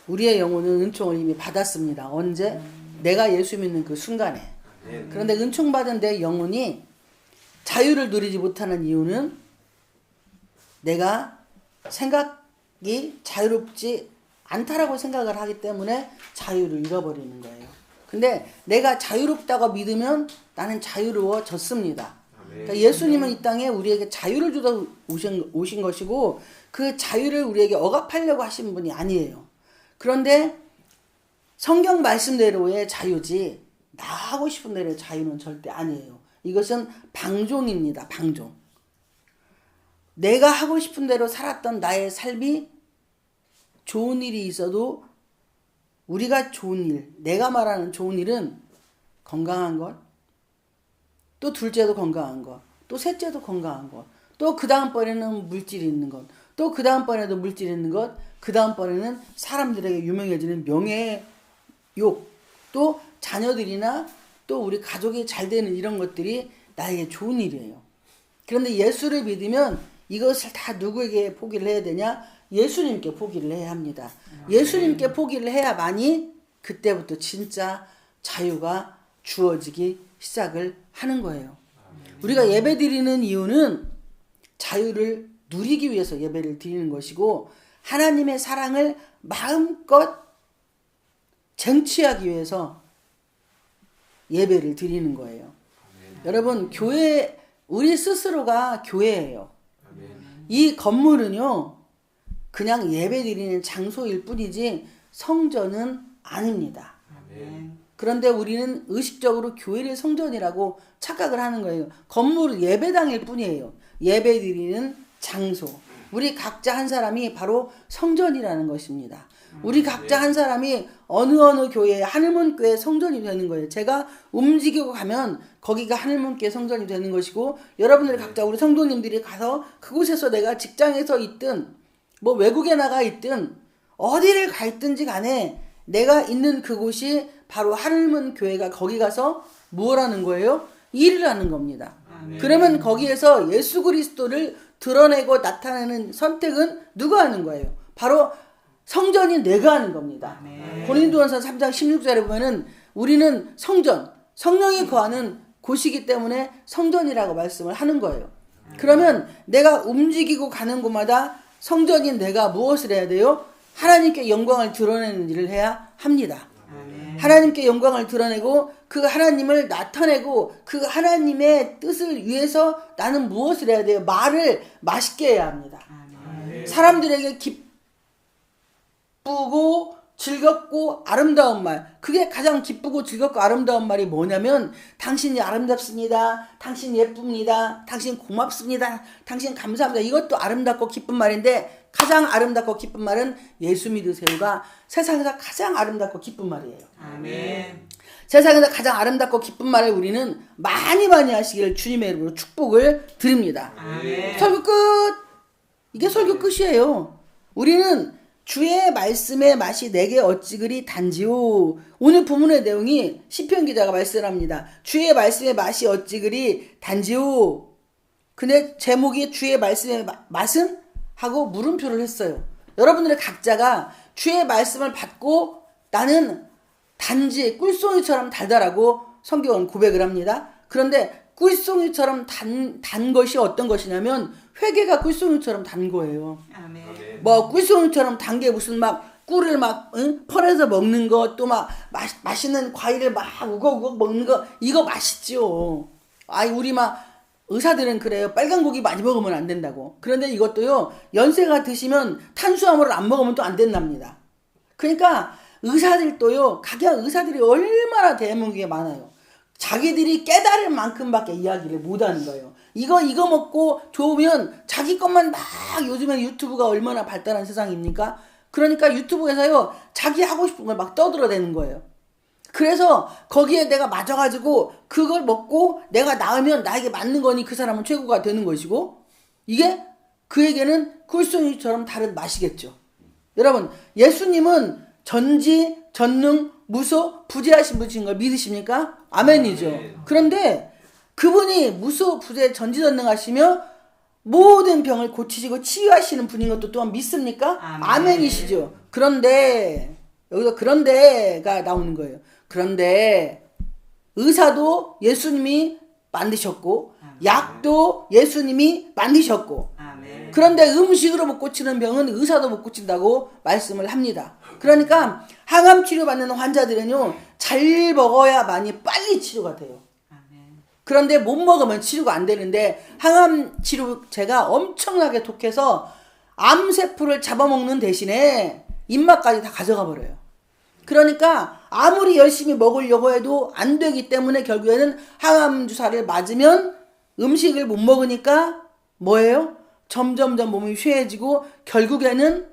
우리의 영혼은 은총을 이미 받았습니다. 언제? 내가 예수 믿는 그 순간에. 그런데 은총 받은 내 영혼이 자유를 누리지 못하는 이유는 내가 생각이 자유롭지 않다라고 생각을 하기 때문에 자유를 잃어버리는 거예요. 근데 내가 자유롭다고 믿으면 나는 자유로워졌습니다. 그러니까 예수님은 이 땅에 우리에게 자유를 주다 오신 것이고 그 자유를 우리에게 억압하려고 하신 분이 아니에요. 그런데 성경 말씀대로의 자유지 나 하고 싶은 대로의 자유는 절대 아니에요. 이것은 방종입니다. 방종. 내가 하고 싶은 대로 살았던 나의 삶이 좋은 일이 있어도 우리가 좋은 일, 내가 말하는 좋은 일은 건강한 것, 또 둘째도 건강한 것, 또 셋째도 건강한 것, 또 그 다음번에는 물질이 있는 것, 또 그 다음번에도 물질이 있는 것, 그 다음번에는 사람들에게 유명해지는 명예의 욕, 또 자녀들이나 또 우리 가족이 잘 되는 이런 것들이 나에게 좋은 일이에요. 그런데 예수를 믿으면 이것을 다 누구에게 포기를 해야 되냐? 예수님께 포기를 해야 합니다. 예수님께 포기를 해야만이 그때부터 진짜 자유가 주어지기 시작을 하는 거예요. 우리가 예배 드리는 이유는 자유를 누리기 위해서 예배를 드리는 것이고 하나님의 사랑을 마음껏 쟁취하기 위해서 예배를 드리는 거예요. 여러분, 교회, 우리 스스로가 교회예요. 이 건물은요, 그냥 예배 드리는 장소일 뿐이지 성전은 아닙니다. 그런데 우리는 의식적으로 교회를 성전이라고 착각을 하는 거예요. 건물은 예배당일 뿐이에요. 예배 드리는 장소. 우리 각자 한 사람이 바로 성전이라는 것입니다. 우리 각자 한 사람이 어느 교회, 하늘문교회 성전이 되는 거예요. 제가 움직이고 가면 거기가 하늘문교회 성전이 되는 것이고 여러분들 각자 우리 성도님들이 가서 그곳에서 내가 직장에서 있든 뭐 외국에 나가 있든 어디를 가 있든지 간에 내가 있는 그곳이 바로 하늘문교회가 거기 가서 뭘 하는 거예요? 일을 하는 겁니다. 그러면 거기에서 예수 그리스도를 드러내고 나타내는 선택은 누가 하는 거예요? 바로 성전이 내가 하는 겁니다. 고린도전서 3장 16절에 보면은 우리는 성전, 성령이 거하는 곳이기 때문에 성전이라고 말씀을 하는 거예요. 그러면 내가 움직이고 가는 곳마다 성전인 내가 무엇을 해야 돼요? 하나님께 영광을 드러내는 일을 해야 합니다. 하나님께 영광을 드러내고 그 하나님을 나타내고 그 하나님의 뜻을 위해서 나는 무엇을 해야 돼요? 말을 맛있게 해야 합니다. 사람들에게 기쁘고 즐겁고 아름다운 말, 그게 가장 기쁘고 즐겁고 아름다운 말이 뭐냐면 당신이 아름답습니다, 당신 예쁩니다, 당신 고맙습니다, 당신 감사합니다. 이것도 아름답고 기쁜 말인데 가장 아름답고 기쁜 말은 예수 믿으세요가 세상에서 가장 아름답고 기쁜 말이에요. 아멘. 세상에서 가장 아름답고 기쁜 말을 우리는 많이 하시기를 주님의 이름으로 축복을 드립니다. 아멘. 설교 끝. 이게 설교 끝이에요. 우리는 주의 말씀의 맛이 내게 어찌 그리 단지요. 오늘 본문의 내용이 시편 기자가 말씀합니다. 주의 말씀의 맛이 어찌 그리 단지요. 근데 제목이 주의 말씀의 맛은? 하고 물음표를 했어요. 여러분들의 각자가 주의 말씀을 받고 나는 단지 꿀송이처럼 달달하고 성경은 고백을 합니다. 그런데 꿀송이처럼 단 것이 어떤 것이냐면 회개가 꿀송이처럼 단 거예요. 아멘. 뭐 꿀송이처럼 단 게 무슨 막 꿀을 막 퍼내서 먹는 것, 또 막 맛있는 과일을 막 우걱우걱 먹는 거, 이거 맛있죠. 아이 우리 막 의사들은 그래요. 빨간 고기 많이 먹으면 안 된다고. 그런데 이것도요, 연세가 드시면 탄수화물을 안 먹으면 또 안 된답니다. 그러니까 의사들도요, 각야 의사들이 얼마나 대한민국에 많아요. 자기들이 깨달을 만큼밖에 이야기를 못하는 거예요. 이거 먹고 좋으면 자기 것만 막, 요즘에 유튜브가 얼마나 발달한 세상입니까? 그러니까 유튜브에서요, 자기 하고 싶은 걸 막 떠들어대는 거예요. 그래서 거기에 내가 맞아가지고 그걸 먹고 내가 나으면 나에게 맞는 거니 그 사람은 최고가 되는 것이고, 이게 그에게는 꿀송이처럼 다른 맛이겠죠. 여러분, 예수님은 전지, 전능, 무소, 부재하신 분이신 걸 믿으십니까? 아멘이죠. 그런데 그분이 무소, 부재, 전지전능하시며 모든 병을 고치시고 치유하시는 분인 것도 또한 믿습니까? 아멘이시죠. 그런데 여기서 그런데가 나오는 거예요. 그런데 의사도 예수님이 만드셨고 약도 예수님이 만드셨고 그런데 음식으로 못 고치는 병은 의사도 못 고친다고 말씀을 합니다. 그러니까 항암 치료 받는 환자들은요, 잘 먹어야만이 빨리 치료가 돼요. 그런데 못 먹으면 치료가 안 되는데 항암 치료제가 엄청나게 독해서 암세포를 잡아먹는 대신에 입맛까지 다 가져가 버려요. 그러니까 아무리 열심히 먹으려고 해도 안 되기 때문에 결국에는 항암 주사를 맞으면 음식을 못 먹으니까 뭐예요? 점점점 몸이 쇠해지고 결국에는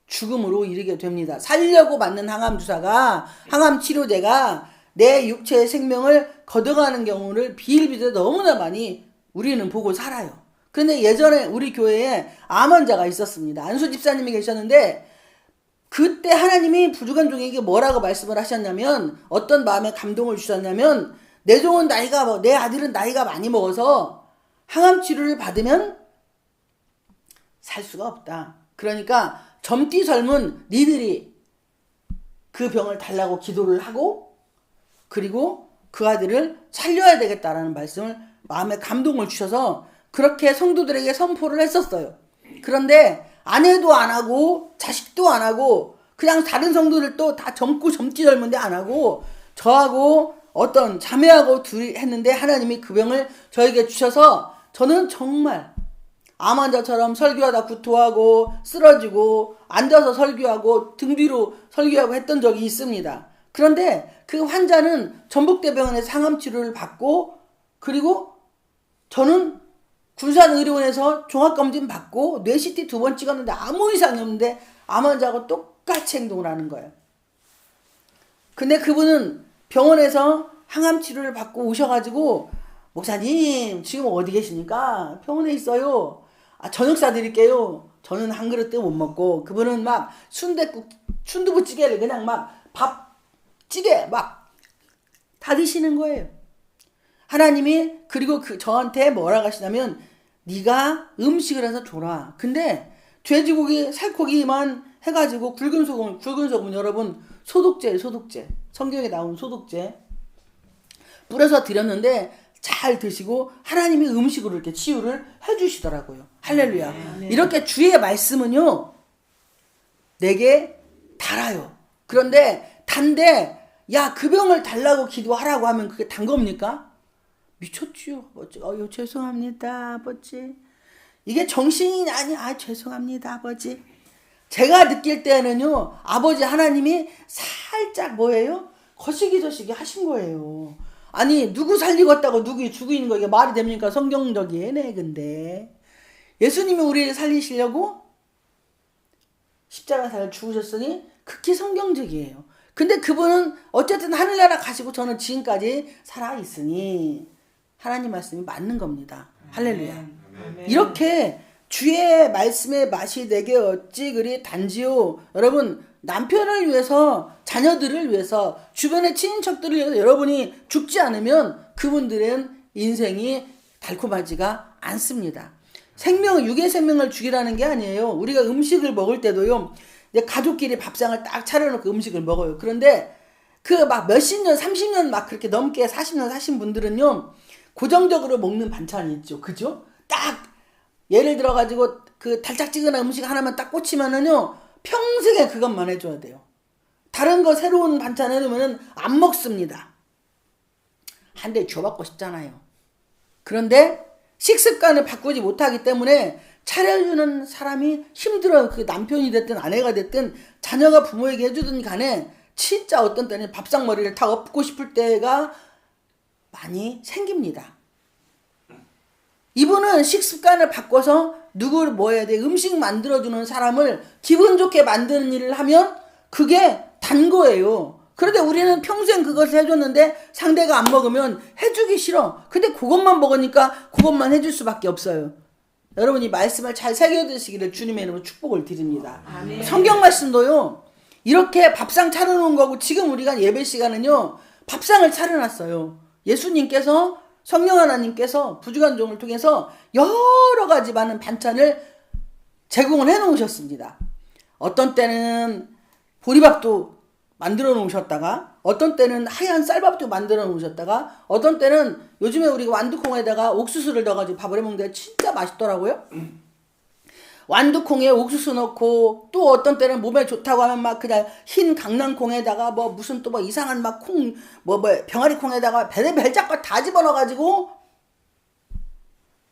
죽음으로 이르게 됩니다. 살려고 맞는 항암 주사가, 항암 치료제가 내 육체의 생명을 걷어가는 경우를 비일비재 너무나 많이 우리는 보고 살아요. 그런데 예전에 우리 교회에 암 환자가 있었습니다. 안수 집사님이 계셨는데 그때 하나님이 부족한 종에게 뭐라고 말씀을 하셨냐면, 어떤 마음에 감동을 주셨냐면, 내 종은 내 아들은 나이가 많이 먹어서 항암 치료를 받으면 살 수가 없다. 그러니까 젊디 젊은 니들이 그 병을 달라고 기도를 하고 그리고 그 아들을 살려야 되겠다라는 말씀을, 마음에 감동을 주셔서 그렇게 성도들에게 선포를 했었어요. 그런데 아내도 안 하고 자식도 안 하고 그냥 다른 성도들도 다 젊디 젊은데 안 하고 저하고 어떤 자매하고 둘이 했는데 하나님이 그 병을 저에게 주셔서 저는 정말 암 환자처럼 설교하다 구토하고 쓰러지고 앉아서 설교하고 등 뒤로 설교하고 했던 적이 있습니다. 그런데 그 환자는 전북대병원에서 항암치료를 받고 그리고 저는 군산의료원에서 종합검진 받고 뇌CT 2번 찍었는데 아무 이상이 없는데 암 환자하고 똑같이 행동을 하는 거예요. 근데 그분은 병원에서 항암치료를 받고 오셔가지고 목사님 지금 어디 계십니까? 병원에 있어요. 저녁 사드릴게요. 저는 한 그릇도 못 먹고 그분은 막 순두부찌개를 그냥 막 찌개 막 다 드시는 거예요. 하나님이 그리고 저한테 뭐라고 하시냐면 네가 음식을 해서 줘라. 근데 돼지고기 살코기만 해가지고 굵은 소금 여러분 소독제 성경에 나온 소독제 뿌려서 드렸는데 잘 드시고 하나님이 음식으로 이렇게 치유를 해주시더라고요. 할렐루야. 네. 이렇게 주의 말씀은요 내게 달아요. 그런데 단데 야, 그 병을 달라고 기도하라고 하면 그게 단 겁니까? 미쳤지요. 아버지. 죄송합니다, 아버지. 이게 정신이 죄송합니다, 아버지. 제가 느낄 때는요, 아버지 하나님이 살짝 뭐예요? 거시기저시기 하신 거예요. 아니, 누구 살리겠다고 누구 죽이는 거 이게 말이 됩니까? 성경적이네, 근데. 예수님이 우리를 살리시려고 십자가에서 죽으셨으니 극히 성경적이에요. 근데 그분은 어쨌든 하늘나라 가시고 저는 지금까지 살아있으니 하나님 말씀이 맞는 겁니다. 할렐루야. 아멘. 이렇게 주의 말씀의 맛이 내게 어찌 그리 단지요. 여러분 남편을 위해서, 자녀들을 위해서, 주변의 친인척들을 위해서 여러분이 죽지 않으면 그분들은 인생이 달콤하지가 않습니다. 육의 생명을 죽이라는 게 아니에요. 우리가 음식을 먹을 때도요, 가족끼리 밥상을 딱 차려놓고 음식을 먹어요. 그런데 그 막 몇십 년, 30년 막 그렇게 넘게 40년 사신 분들은요, 고정적으로 먹는 반찬이 있죠. 그죠? 딱 예를 들어가지고 그 달짝지근한 음식 하나만 딱 꽂히면은요, 평생에 그것만 해줘야 돼요. 다른 거 새로운 반찬 해놓으면은 안 먹습니다. 한 대 줘받고 싶잖아요. 그런데 식습관을 바꾸지 못하기 때문에 차려주는 사람이 힘들어요. 그게 남편이 됐든 아내가 됐든 자녀가 부모에게 해주든 간에 진짜 어떤 때는 밥상머리를 다 엎고 싶을 때가 많이 생깁니다. 이분은 식습관을 바꿔서 누구를 뭐 해야 돼? 음식 만들어주는 사람을 기분 좋게 만드는 일을 하면 그게 단 거예요. 그런데 우리는 평생 그것을 해줬는데 상대가 안 먹으면 해주기 싫어. 근데 그것만 먹으니까 그것만 해줄 수밖에 없어요. 여러분이 말씀을 잘 새겨드시기를 주님의 이름으로 축복을 드립니다. 아멘. 성경 말씀도요, 이렇게 밥상 차려놓은 거고, 지금 우리가 예배 시간은요 밥상을 차려놨어요. 예수님께서 성령 하나님께서 부족한 종을 통해서 여러 가지 많은 반찬을 제공을 해 놓으셨습니다. 어떤 때는 보리밥도 만들어 놓으셨다가, 어떤 때는 하얀 쌀밥도 만들어 놓으셨다가, 어떤 때는 요즘에 우리가 완두콩에다가 옥수수를 넣어가지고 밥을 해 먹는데 진짜 맛있더라고요. 완두콩에 옥수수 넣고, 또 어떤 때는 몸에 좋다고 하면 막 그냥 흰 강낭콩에다가 뭐 무슨 또 뭐 이상한 막 콩, 병아리 콩에다가 별의별 작거 다 집어넣어가지고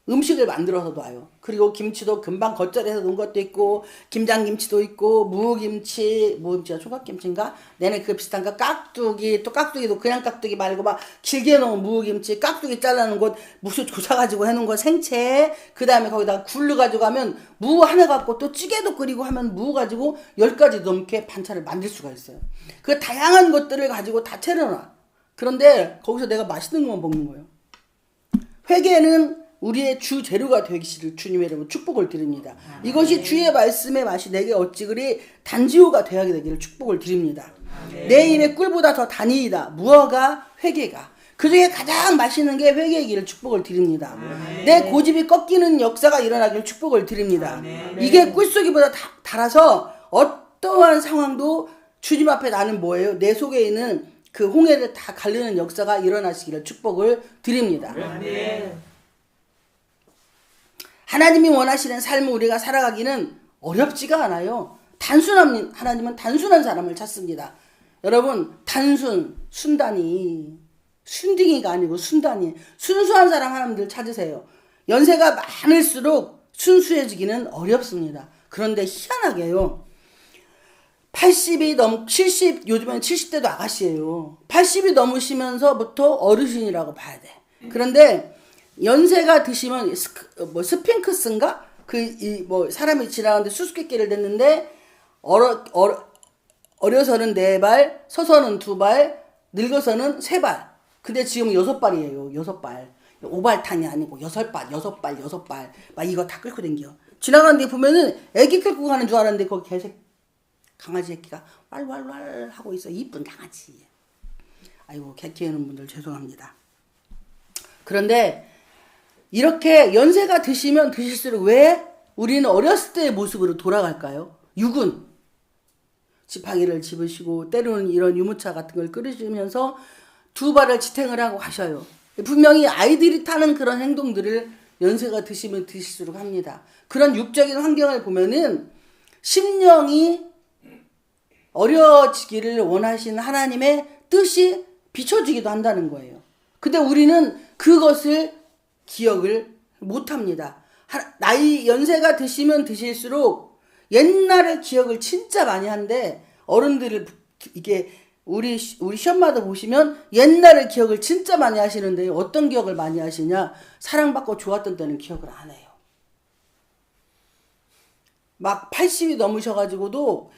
음식을 만들어서 놔요. 그리고 김치도 금방 겉절해서 놓은 것도 있고, 김장김치도 있고, 무김치가 총각김치인가? 내내 그 비슷한 거, 깍두기, 또 깍두기도 그냥 깍두기 말고 막 길게 놓은 무김치, 깍두기 잘라놓은 것, 무수 조사가지고 해놓은 거 생채, 그 다음에 거기다가 굴 가지고 하면 무 하나 갖고 또 찌개도 끓이고 하면 무 가지고 10가지 넘게 반찬을 만들 수가 있어요. 그 다양한 것들을 가지고 다 차려놔. 그런데 거기서 내가 맛있는 것만 먹는 거예요. 회개는 우리의 주 재료가 되기를 주님의 이름으로 축복을 드립니다. 이것이 주의 말씀의 맛이 내게 어찌 그리 단지호가 되게 되기를 축복을 드립니다. 내 입에 꿀보다 더 단이이다. 무화과 회개가. 그 중에 가장 맛있는 게 회개이기를 축복을 드립니다. 내 고집이 꺾이는 역사가 일어나기를 축복을 드립니다. 이게 꿀속이보다 달아서 어떠한 상황도 주님 앞에 나는 뭐예요? 내 속에 있는 그 홍해를 다 가르는 역사가 일어나시기를 축복을 드립니다. 하나님이 원하시는 삶을 우리가 살아가기는 어렵지가 않아요. 하나님은 단순한 사람을 찾습니다. 여러분, 순단이, 순딩이가 아니고 순단이, 순수한 사람 하나님들 찾으세요. 연세가 많을수록 순수해지기는 어렵습니다. 그런데 희한하게요. 요즘엔 70대도 아가씨예요. 80이 넘으시면서부터 어르신이라고 봐야 돼. 그런데 연세가 드시면 스핑크스인가? 사람이 지나가는데 수수께끼를 댔는데 어려서는 4발, 서서는 2발, 늙어서는 3발. 근데 지금 6발이에요. 6발. 5발탄이 아니고 6발. 막 이거 다 끌고 댕겨. 지나가는데 보면은 애기 끌고 가는 줄 알았는데 거기 강아지 새끼가 왈왈왈 하고 있어. 이쁜 강아지. 아이고, 개 키우는 분들 죄송합니다. 그런데 이렇게 연세가 드시면 드실수록 왜 우리는 어렸을 때의 모습으로 돌아갈까요? 육은 지팡이를 집으시고 때로는 이런 유모차 같은 걸 끓이시면서 2발을 지탱을 하고 가셔요. 분명히 아이들이 타는 그런 행동들을 연세가 드시면 드실수록 합니다. 그런 육적인 환경을 보면은 심령이 어려지기를 원하시는 하나님의 뜻이 비춰지기도 한다는 거예요. 근데 우리는 그것을 기억을 못합니다. 연세가 드시면 드실수록 옛날의 기억을 진짜 많이 한데, 어른들을 이게 우리 시엄마도 보시면 옛날의 기억을 진짜 많이 하시는데 어떤 기억을 많이 하시냐? 사랑받고 좋았던 때는 기억을 안 해요. 막 80이 넘으셔가지고도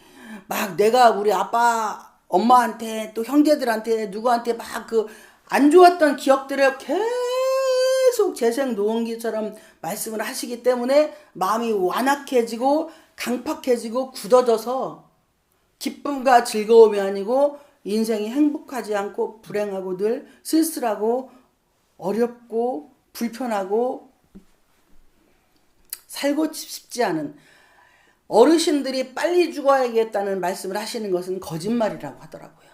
막 내가 우리 아빠 엄마한테 또 형제들한테 누구한테 막 그 안 좋았던 기억들을 계속 재생 노원기처럼 말씀을 하시기 때문에 마음이 완악해지고 강팍해지고 굳어져서 기쁨과 즐거움이 아니고 인생이 행복하지 않고 불행하고 늘 쓸쓸하고 어렵고 불편하고 살고 싶지 않은, 어르신들이 빨리 죽어야겠다는 말씀을 하시는 것은 거짓말이라고 하더라고요.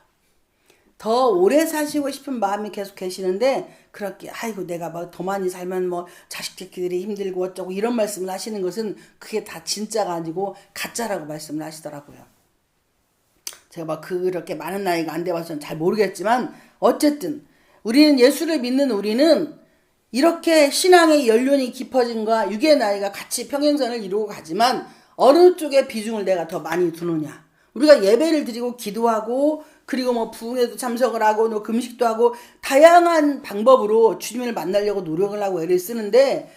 더 오래 사시고 싶은 마음이 계속 계시는데, 그렇게 아이고 내가 뭐 더 많이 살면 뭐 자식 새끼들이 힘들고 어쩌고 이런 말씀을 하시는 것은 그게 다 진짜가 아니고 가짜라고 말씀을 하시더라고요. 제가 막 그렇게 많은 나이가 안 돼봐서 잘 모르겠지만 어쨌든 우리는 예수를 믿는 우리는 이렇게 신앙의 연륜이 깊어진과 육의 나이가 같이 평행선을 이루고 가지만 어느 쪽에 비중을 내가 더 많이 두느냐. 우리가 예배를 드리고 기도하고 그리고 뭐 부흥회도 참석을 하고 또 금식도 하고 다양한 방법으로 주님을 만나려고 노력을 하고 애를 쓰는데,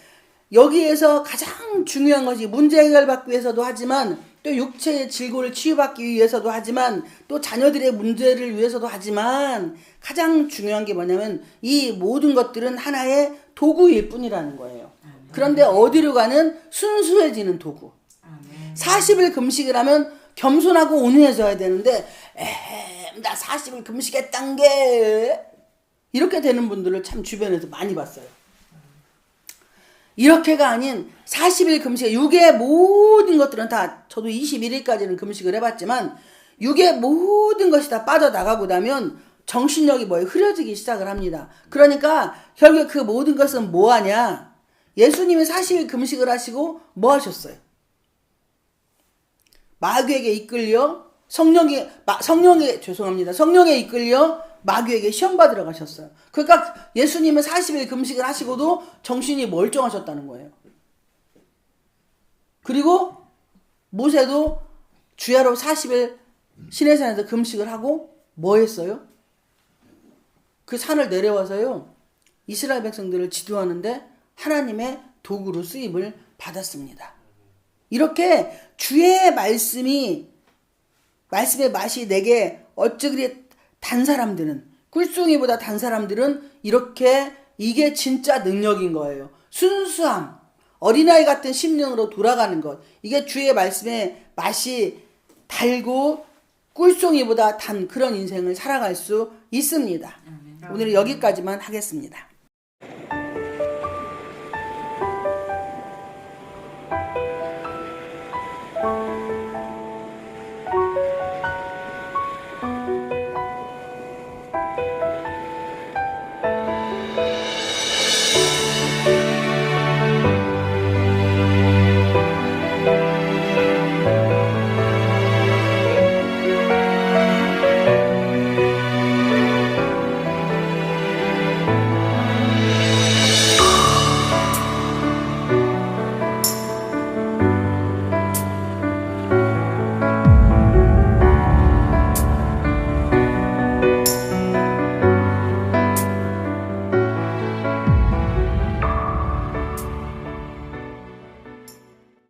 여기에서 가장 중요한 것이 문제 해결받기 위해서도 하지만 또 육체의 질고를 치유받기 위해서도 하지만 또 자녀들의 문제를 위해서도 하지만 가장 중요한 게 뭐냐면 이 모든 것들은 하나의 도구일 뿐이라는 거예요. 그런데 어디로 가는 순수해지는 도구. 40일 금식을 하면 겸손하고 온유해져야 되는데 나 40일 금식했단 게 이렇게 되는 분들을 참 주변에서 많이 봤어요. 이렇게가 아닌 40일 금식, 육의 모든 것들은 다, 저도 21일까지는 금식을 해봤지만 육의 모든 것이 다 빠져나가고 나면 정신력이 뭐예요? 흐려지기 시작을 합니다. 그러니까 결국 그 모든 것은 뭐하냐? 예수님이 40일 금식을 하시고 뭐 하셨어요? 마귀에게 이끌려 성령에 이끌려 마귀에게 시험 받으러 가셨어요. 그러니까 예수님은 40일 금식을 하시고도 정신이 멀쩡하셨다는 거예요. 그리고 모세도 주야로 40일 시내산에서 금식을 하고 뭐 했어요? 그 산을 내려와서요, 이스라엘 백성들을 지도하는데 하나님의 도구로 쓰임을 받았습니다. 이렇게 주의 말씀의 맛이 내게 어찌 그리 단 사람들은, 꿀송이보다 단 사람들은 이렇게, 이게 진짜 능력인 거예요. 순수함, 어린아이 같은 심령으로 돌아가는 것, 이게 주의 말씀의 맛이 달고 꿀송이보다 단 그런 인생을 살아갈 수 있습니다. 오늘은 여기까지만 하겠습니다.